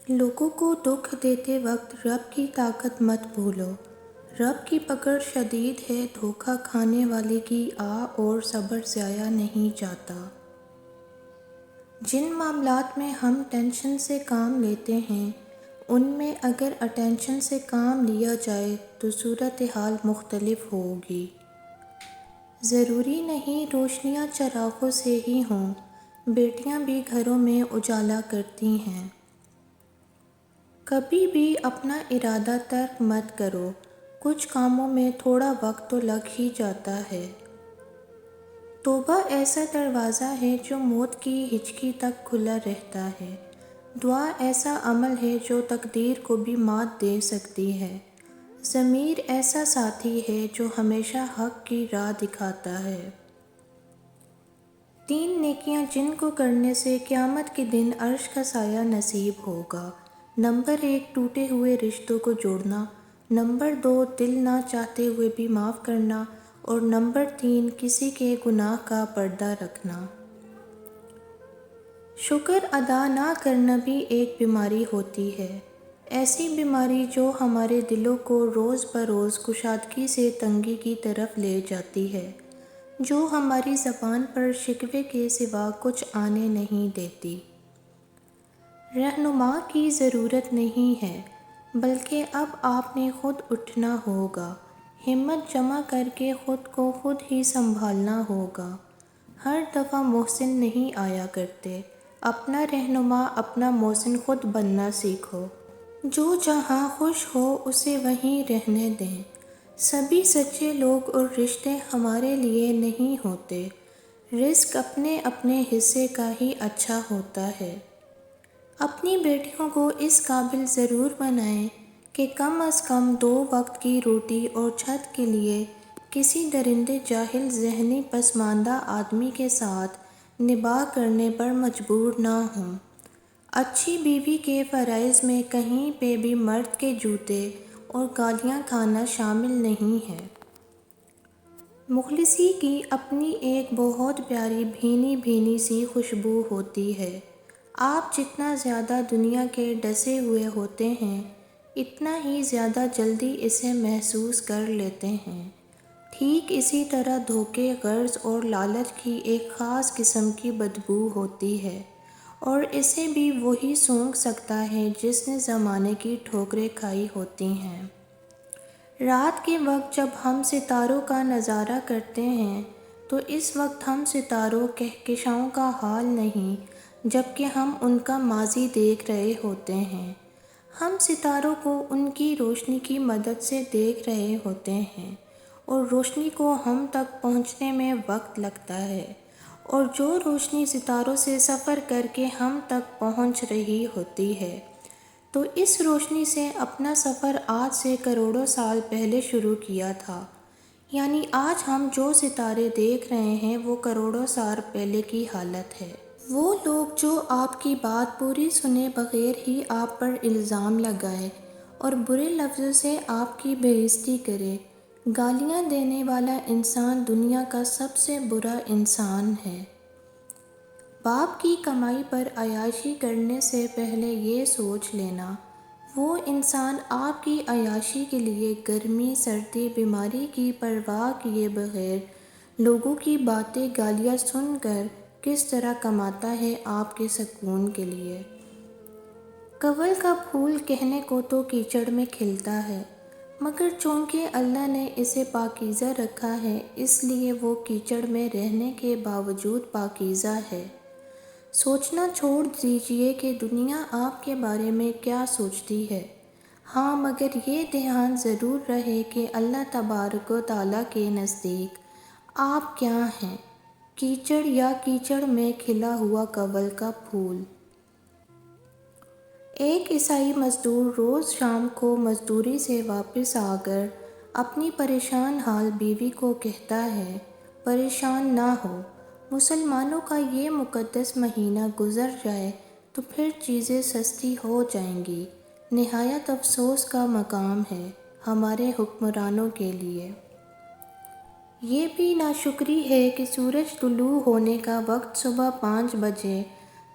لوگوں کو دکھ دیتے وقت رب کی طاقت مت بھولو۔ رب کی پکڑ شدید ہے، دھوکہ کھانے والے کی اور صبر ضائع نہیں جاتا۔ جن معاملات میں ہم ٹینشن سے کام لیتے ہیں ان میں اگر اٹینشن سے کام لیا جائے تو صورتحال مختلف ہوگی۔ ضروری نہیں روشنیاں چراغوں سے ہی ہوں، بیٹیاں بھی گھروں میں اجالا کرتی ہیں۔ کبھی بھی اپنا ارادہ ترک مت کرو، کچھ کاموں میں تھوڑا وقت تو لگ ہی جاتا ہے۔ توبہ ایسا دروازہ ہے جو موت کی ہچکی تک کھلا رہتا ہے۔ دعا ایسا عمل ہے جو تقدیر کو بھی مات دے سکتی ہے۔ ضمیر ایسا ساتھی ہے جو ہمیشہ حق کی راہ دکھاتا ہے۔ 3 نیکیاں جن کو کرنے سے قیامت کے دن عرش کا سایہ نصیب ہوگا۔ نمبر 1 ٹوٹے ہوئے رشتوں کو جوڑنا، نمبر 2 دل نہ چاہتے ہوئے بھی معاف کرنا، اور نمبر 3 کسی کے گناہ کا پردہ رکھنا۔ شکر ادا نہ کرنا بھی ایک بیماری ہوتی ہے، ایسی بیماری جو ہمارے دلوں کو روز بروز کشادگی سے تنگی کی طرف لے جاتی ہے، جو ہماری زبان پر شکوے کے سوا کچھ آنے نہیں دیتی۔ رہنما کی ضرورت نہیں ہے، بلکہ اب آپ نے خود اٹھنا ہوگا، ہمت جمع کر کے خود کو خود ہی سنبھالنا ہوگا۔ ہر دفعہ محسن نہیں آیا کرتے، اپنا رہنما اپنا محسن خود بننا سیکھو۔ جو جہاں خوش ہو اسے وہیں رہنے دیں۔ سبھی سچے لوگ اور رشتے ہمارے لیے نہیں ہوتے، رزق اپنے اپنے حصے کا ہی اچھا ہوتا ہے۔ اپنی بیٹیوں کو اس قابل ضرور بنائیں کہ کم از کم 2 وقت کی روٹی اور چھت کے لیے کسی درندے جاہل ذہنی پسماندہ آدمی کے ساتھ نباہ کرنے پر مجبور نہ ہوں۔ اچھی بیوی کے فرائض میں کہیں پہ بھی مرد کے جوتے اور گالیاں کھانا شامل نہیں ہے۔ مخلصی کی اپنی ایک بہت پیاری بھینی بھینی سی خوشبو ہوتی ہے۔ آپ جتنا زیادہ دنیا کے ڈسے ہوئے ہوتے ہیں اتنا ہی زیادہ جلدی اسے محسوس کر لیتے ہیں۔ ٹھیک اسی طرح دھوکے، غرض اور لالچ کی ایک خاص قسم کی بدبو ہوتی ہے، اور اسے بھی وہی سونگھ سکتا ہے جس نے زمانے کی ٹھوکریں کھائی ہوتی ہیں۔ رات کے وقت جب ہم ستاروں کا نظارہ کرتے ہیں تو اس وقت ہم ستاروں کہکشاؤں کا حال نہیں جبکہ ہم ان کا ماضی دیکھ رہے ہوتے ہیں۔ ہم ستاروں کو ان کی روشنی کی مدد سے دیکھ رہے ہوتے ہیں، اور روشنی کو ہم تک پہنچنے میں وقت لگتا ہے، اور جو روشنی ستاروں سے سفر کر کے ہم تک پہنچ رہی ہوتی ہے تو اس روشنی سے اپنا سفر آج سے کروڑوں سال پہلے شروع کیا تھا، یعنی آج ہم جو ستارے دیکھ رہے ہیں وہ کروڑوں سال پہلے کی حالت ہے۔ وہ لوگ جو آپ کی بات پوری سنے بغیر ہی آپ پر الزام لگائے اور برے لفظوں سے آپ کی بے عزتی کرے، گالیاں دینے والا انسان دنیا کا سب سے برا انسان ہے۔ باپ کی کمائی پر عیاشی کرنے سے پہلے یہ سوچ لینا، وہ انسان آپ کی عیاشی کے لیے گرمی، سردی، بیماری کی پرواہ کیے بغیر لوگوں کی باتیں گالیاں سن کر کس طرح کماتا ہے آپ کے سکون کے لیے۔ کنول کا پھول کہنے کو تو کیچڑ میں کھلتا ہے، مگر چونکہ اللہ نے اسے پاکیزہ رکھا ہے اس لیے وہ کیچڑ میں رہنے کے باوجود پاکیزہ ہے۔ سوچنا چھوڑ دیجئے کہ دنیا آپ کے بارے میں کیا سوچتی ہے، ہاں مگر یہ دھیان ضرور رہے کہ اللہ تبارک و تعالیٰ کے نزدیک آپ کیا ہیں، کیچڑ یا کیچڑ میں کھلا ہوا کنول کا پھول۔ ایک عیسائی مزدور روز شام کو مزدوری سے واپس آ کر اپنی پریشان حال بیوی کو کہتا ہے، پریشان نہ ہو، مسلمانوں کا یہ مقدس مہینہ گزر جائے تو پھر چیزیں سستی ہو جائیں گی۔ نہایت افسوس کا مقام ہے ہمارے حکمرانوں کے لیے۔ یہ بھی ناشکری ہے کہ سورج طلوع ہونے کا وقت صبح 5 بجے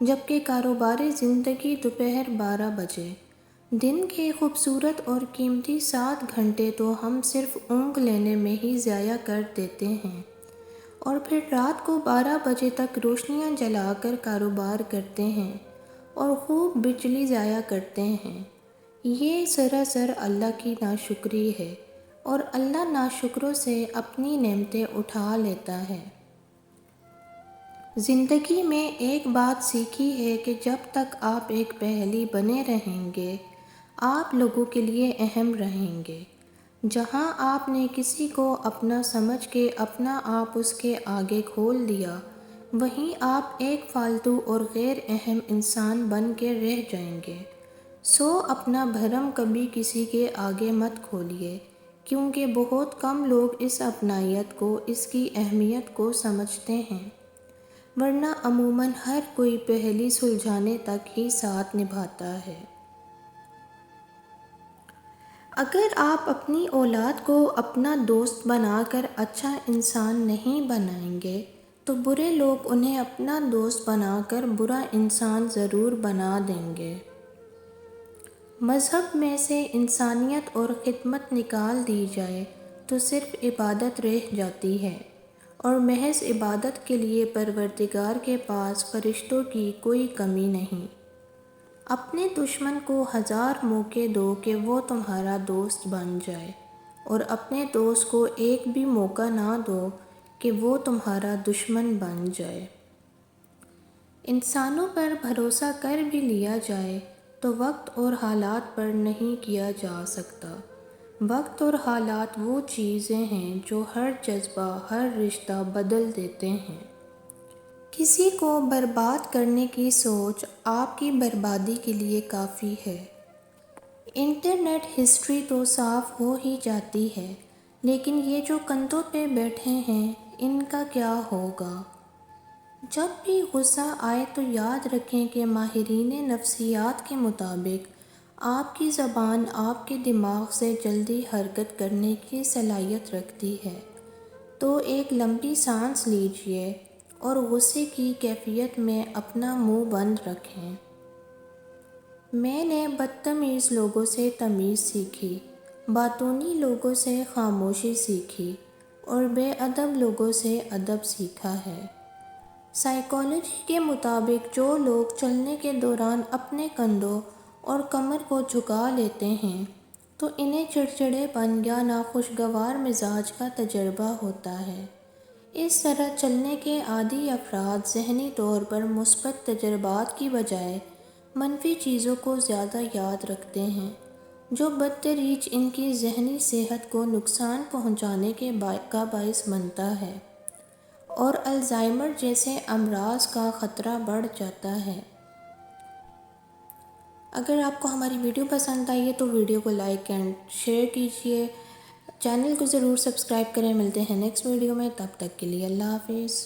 جبکہ کاروباری زندگی دوپہر 12 بجے۔ دن کے خوبصورت اور قیمتی 7 گھنٹے تو ہم صرف اونگ لینے میں ہی ضائع کر دیتے ہیں، اور پھر رات کو 12 بجے تک روشنیاں جلا کر کاروبار کرتے ہیں اور خوب بجلی ضائع کرتے ہیں۔ یہ سراسر اللہ کی ناشکری ہے، اور اللہ ناشکروں سے اپنی نعمتیں اٹھا لیتا ہے۔ زندگی میں ایک بات سیکھی ہے کہ جب تک آپ ایک پہیلی بنے رہیں گے، آپ لوگوں کے لیے اہم رہیں گے۔ جہاں آپ نے کسی کو اپنا سمجھ کے اپنا آپ اس کے آگے کھول دیا، وہیں آپ ایک فالتو اور غیر اہم انسان بن کے رہ جائیں گے۔ سو اپنا بھرم کبھی کسی کے آگے مت کھولیے، کیونکہ بہت کم لوگ اس اپنائیت کو، اس کی اہمیت کو سمجھتے ہیں، ورنہ عموماً ہر کوئی پہیلی سلجھانے تک ہی ساتھ نبھاتا ہے۔ اگر آپ اپنی اولاد کو اپنا دوست بنا کر اچھا انسان نہیں بنائیں گے، تو برے لوگ انہیں اپنا دوست بنا کر برا انسان ضرور بنا دیں گے۔ مذہب میں سے انسانیت اور خدمت نکال دی جائے تو صرف عبادت رہ جاتی ہے، اور محض عبادت کے لیے پروردگار کے پاس فرشتوں کی کوئی کمی نہیں۔ اپنے دشمن کو 1000 موقع دو کہ وہ تمہارا دوست بن جائے، اور اپنے دوست کو ایک بھی موقع نہ دو کہ وہ تمہارا دشمن بن جائے۔ انسانوں پر بھروسہ کر بھی لیا جائے تو وقت اور حالات پر نہیں کیا جا سکتا۔ وقت اور حالات وہ چیزیں ہیں جو ہر جذبہ، ہر رشتہ بدل دیتے ہیں۔ کسی کو برباد کرنے کی سوچ آپ کی بربادی کے لیے کافی ہے۔ انٹرنیٹ ہسٹری تو صاف ہو ہی جاتی ہے، لیکن یہ جو کندھوں پہ بیٹھے ہیں، ان کا کیا ہوگا؟ جب بھی غصہ آئے تو یاد رکھیں کہ ماہرین نفسیات کے مطابق آپ کی زبان آپ کے دماغ سے جلدی حرکت کرنے کی صلاحیت رکھتی ہے۔ تو ایک لمبی سانس لیجئے اور غصے کی کیفیت میں اپنا منہ بند رکھیں۔ میں نے بدتمیز لوگوں سے تمیز سیکھی، باتونی لوگوں سے خاموشی سیکھی، اور بے ادب لوگوں سے ادب سیکھا ہے۔ سائیکالوجی کے مطابق جو لوگ چلنے کے دوران اپنے کندھوں اور کمر کو جھکا لیتے ہیں، تو انہیں چڑچڑے پن یا ناخوشگوار مزاج کا تجربہ ہوتا ہے۔ اس طرح چلنے کے عادی افراد ذہنی طور پر مثبت تجربات کی بجائے منفی چیزوں کو زیادہ یاد رکھتے ہیں، جو بالتدریج ان کی ذہنی صحت کو نقصان پہنچانے کا باعث بنتا ہے، اور الزائمر جیسے امراض کا خطرہ بڑھ جاتا ہے۔ اگر آپ کو ہماری ویڈیو پسند آئی ہے تو ویڈیو کو لائک اینڈ شیئر کیجیے، چینل کو ضرور سبسکرائب کریں۔ ملتے ہیں نیکسٹ ویڈیو میں، تب تک کے لیے اللہ حافظ۔